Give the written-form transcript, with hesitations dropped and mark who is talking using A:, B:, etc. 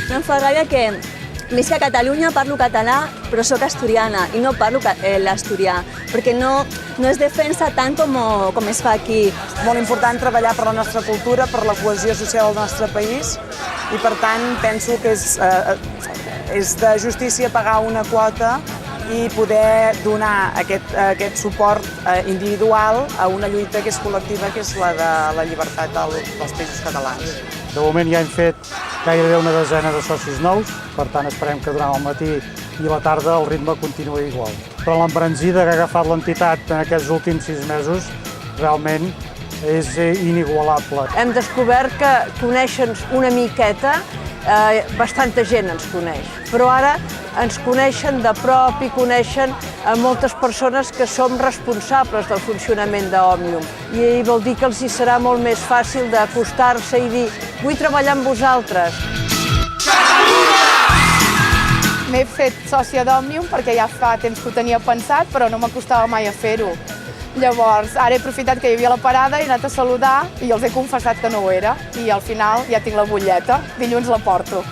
A: No em fa ràbia que visc a Catalunya, parlo català, però sóc asturiana i no parlo l'asturià, perquè no es defensa tant com es fa aquí.
B: Molt important treballar per la nostra cultura, per la cohesió social del nostre país i, per tant, penso que és de justícia pagar una quota i poder donar aquest suport individual a una lluita que és col·lectiva, que és la de la llibertat dels països catalans.
C: De moment ja hem fet gairebé una desena de socis nous, per tant esperem que durant el matí i la tarda el ritme continuï igual. Però l'embranzida que ha agafat l'entitat en aquests últims 6 mesos realment és inigualable.
D: Hem descobert que conèixer-nos una miqueta, bastanta gent ens coneix, però ara ens coneixen de prop i coneixen moltes persones que som responsables del funcionament d'Òmnium. I vol dir que els hi serà molt més fàcil d'acostar-se i dir vull treballar amb vosaltres.
E: M'he fet sòcia d'Òmnium perquè ja fa temps que ho tenia pensat, però no m'acostava mai a fer-ho. Llavors, ara he aprofitat que hi havia la parada, he anat a saludar i els he confessat que no ho era. I al final ja tinc la butlleta, dilluns la porto.